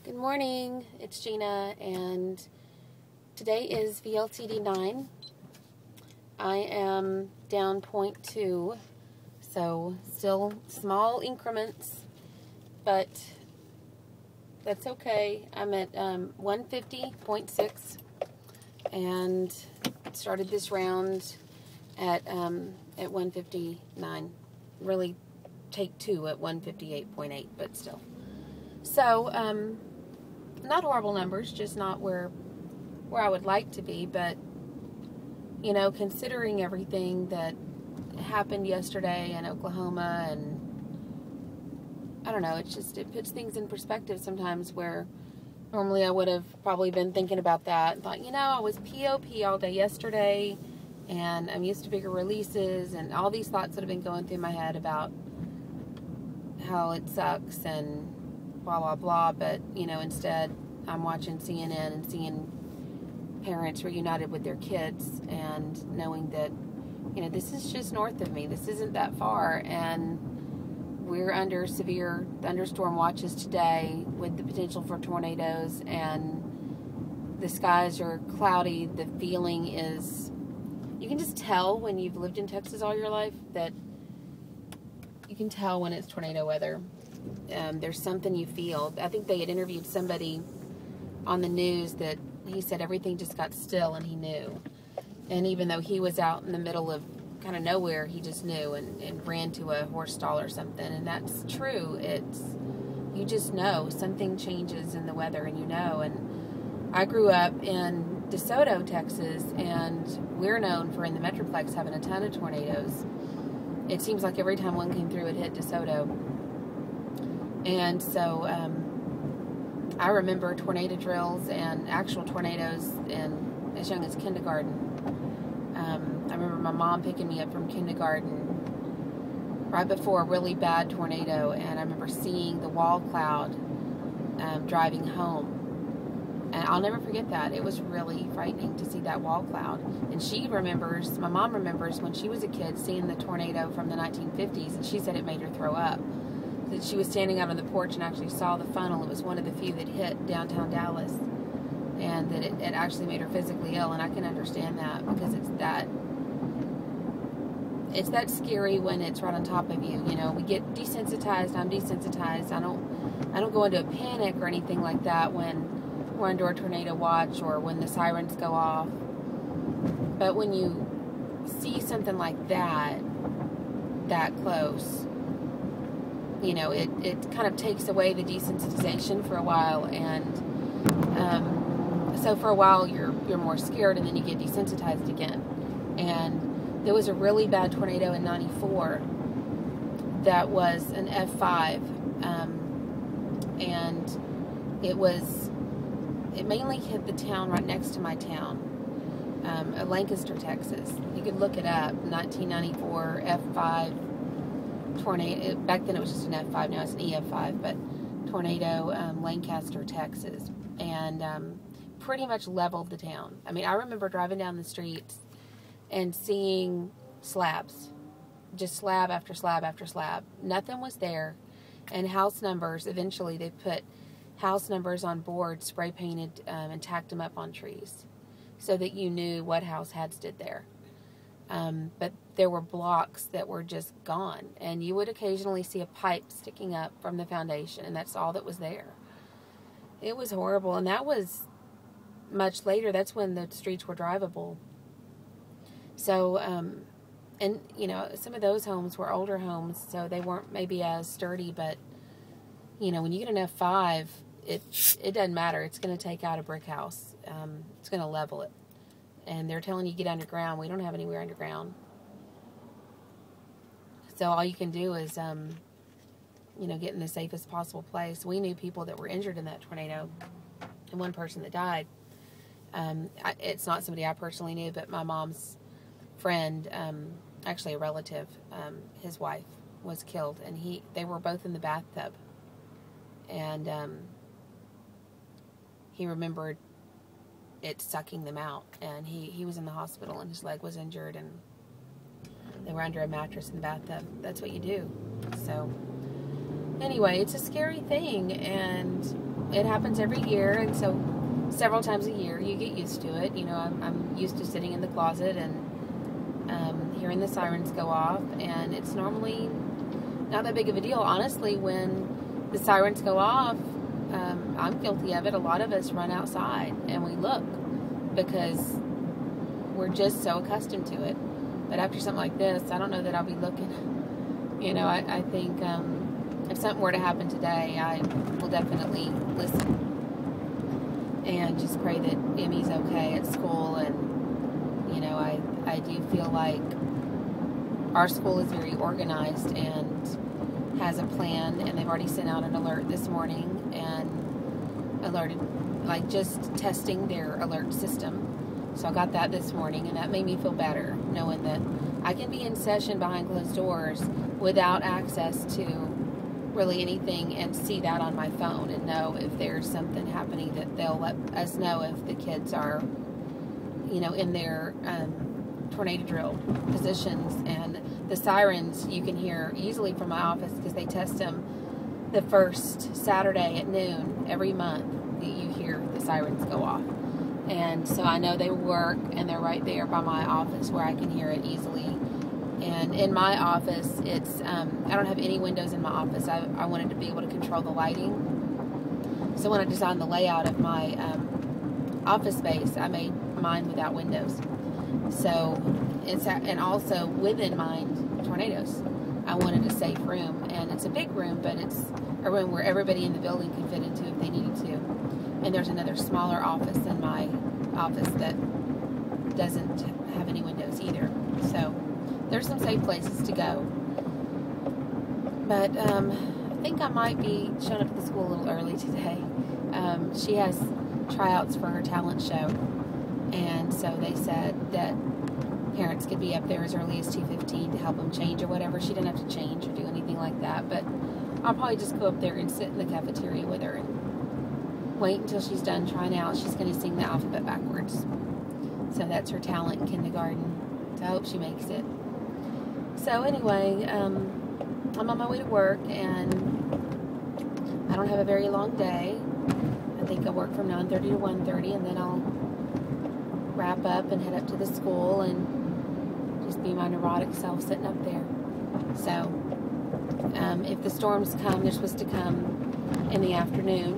Good morning, it's Gina, and today is VLCD 9. I am down 0.2, so still small increments, but that's okay. I'm at 150.6 and started this round at 159. Really take two at 158.8, but still. So, not horrible numbers, just not where I would like to be, but, you know, considering everything that happened yesterday in Oklahoma, and I don't know, it puts things in perspective sometimes where normally I would have probably been thinking about that and thought, you know, I was POP all day yesterday, and I'm used to bigger releases, and all these thoughts that have been going through my head about how it sucks and blah, blah, blah, but, you know, instead I'm watching CNN and seeing parents reunited with their kids and knowing that, you know, this is just north of me. This isn't that far, and we're under severe thunderstorm watches today with the potential for tornadoes, and the skies are cloudy. The feeling is, you can just tell when you've lived in Texas all your life that you can tell when it's tornado weather. There's something you feel. I think they had interviewed somebody on the news that he said everything just got still and he knew. And even though he was out in the middle of kind of nowhere, he just knew and ran to a horse stall or something. And that's true. You just know something changes in the weather, and you know. And I grew up in DeSoto, Texas, and we're known for in the Metroplex having a ton of tornadoes. It seems like every time one came through, it hit DeSoto. And so I remember tornado drills and actual tornadoes as young as kindergarten. I remember my mom picking me up from kindergarten right before a really bad tornado, and I remember seeing the wall cloud driving home. And I'll never forget that. It was really frightening to see that wall cloud. And my mom remembers when she was a kid seeing the tornado from the 1950s, and she said it made her throw up. That she was standing out on the porch and actually saw the funnel. It was one of the few that hit downtown Dallas, and that it actually made her physically ill. And I can understand that, because it's that scary when it's right on top of you. You know, we get desensitized. I'm desensitized. I don't go into a panic or anything like that when we're under a tornado watch or when the sirens go off. But when you see something like that close, you know, it kind of takes away the desensitization for a while, and so for a while you're more scared, and then you get desensitized again. And there was a really bad tornado in '94 that was an F5, and it mainly hit the town right next to my town, Lancaster, Texas. You could look it up. 1994 F5 tornado. Back then it was just an F5, now it's an EF5, but tornado, Lancaster, Texas, and pretty much leveled the town. I mean, I remember driving down the streets and seeing slabs, just slab after slab after slab. Nothing was there, and house numbers. Eventually, they put house numbers on boards, spray painted, and tacked them up on trees, so that you knew what house had stood there. But there were blocks that were just gone, and you would occasionally see a pipe sticking up from the foundation, and that's all that was there. It was horrible, and that was much later. That's when the streets were drivable. So, and, you know, some of those homes were older homes, so they weren't maybe as sturdy, but, you know, when you get an F5, it doesn't matter. It's going to take out a brick house. It's going to level it. And they're telling you get underground. We don't have anywhere underground. So all you can do is, you know, get in the safest possible place. We knew people that were injured in that tornado, and one person that died. It's not somebody I personally knew, but my mom's friend, actually a relative, his wife was killed, and they were both in the bathtub. And he remembered it sucking them out, and he was in the hospital, and his leg was injured, and they were under a mattress in the bathtub. That's what you do. So anyway, it's a scary thing, and it happens every year, and so several times a year you get used to it. I'm used to sitting in the closet and hearing the sirens go off, and it's normally not that big of a deal. Honestly, when the sirens go off, I'm guilty of it. A lot of us run outside and we look because we're just so accustomed to it. But after something like this, I don't know that I'll be looking. I think if something were to happen today, I will definitely listen and just pray that Emmy's okay at school. And I do feel like our school is very organized and has a plan, and they've already sent out an alert this morning and alerted, like, just testing their alert system. So I got that this morning, and that made me feel better, knowing that I can be in session behind closed doors without access to really anything and see that on my phone and know if there's something happening, that they'll let us know if the kids are, in their tornado drill positions. And the sirens you can hear easily from my office because they test them the first Saturday at noon every month. You hear the sirens go off. And so I know they work, and they're right there by my office where I can hear it easily. And in my office, it's I don't have any windows in my office. I wanted to be able to control the lighting. So when I designed the layout of my office space, I made mine without windows. So and also within mine, tornadoes. I wanted a safe room, and it's a big room, but it's a room where everybody in the building can fit into if they needed to. And there's another smaller office in my office that doesn't have any windows either. So there's some safe places to go. But I think I might be showing up at the school a little early today. She has tryouts for her talent show. And so they said that parents could be up there as early as 2:15 to help them change or whatever. She didn't have to change or do anything like that. But I'll probably just go up there and sit in the cafeteria with her and wait until she's done trying out. She's going to sing the alphabet backwards. So that's her talent in kindergarten. So I hope she makes it. So anyway, I'm on my way to work, and I don't have a very long day. I think I work from 9:30 to 1:30, and then I'll wrap up and head up to the school and just be my neurotic self sitting up there. So if the storms come, they're supposed to come in the afternoon,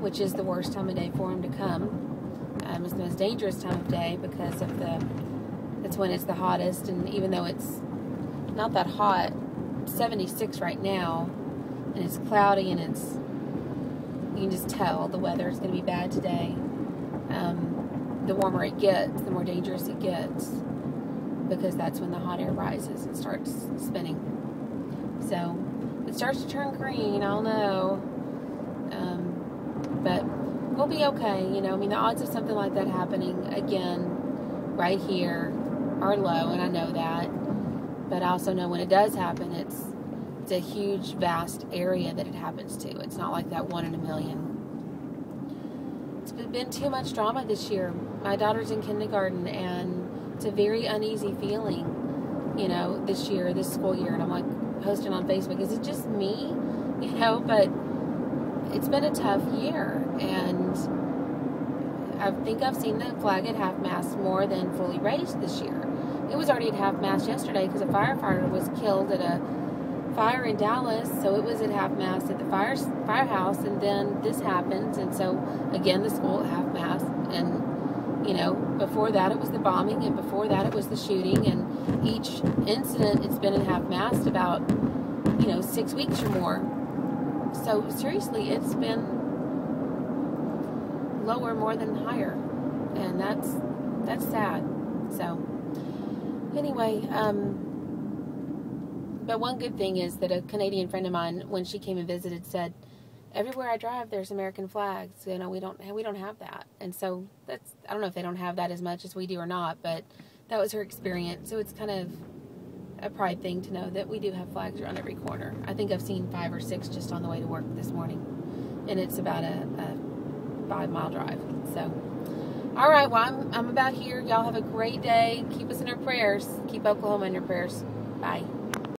which is the worst time of day for them to come. It's the most dangerous time of day because of it's when it's the hottest, and even though it's not that hot, 76 right now, and it's cloudy, and you can just tell the weather is going to be bad today. The warmer it gets, the more dangerous it gets, because that's when the hot air rises and starts spinning. So it starts to turn green, I'll know. But we'll be okay, the odds of something like that happening again right here are low, and I know that. But I also know when it does happen, it's a huge, vast area that it happens to. It's not like that 1 in a million. It's been too much drama this year. My daughter's in kindergarten, and it's a very uneasy feeling, this school year. And I'm like posting on Facebook, is it just me? But it's been a tough year, and I think I've seen the flag at half-mast more than fully raised this year. It was already at half-mast yesterday because a firefighter was killed at a fire in Dallas, so it was at half-mast at the firehouse, and then this happens, and so again the school at half-mast, and before that it was the bombing, and before that it was the shooting, and each incident it's been at half-mast about 6 weeks or more. So seriously, it's been lower more than higher, and that's sad. So anyway, but one good thing is that a Canadian friend of mine, when she came and visited, said, everywhere I drive there's American flags. We don't have that. And so I don't know if they don't have that as much as we do or not, but that was her experience. So it's kind of a pride thing to know that we do have flags around every corner. I think I've seen 5 or 6 just on the way to work this morning, and it's about a 5-mile drive. So all right, well, I'm about here. Y'all have a great day. Keep us in your prayers. Keep Oklahoma in your prayers. Bye.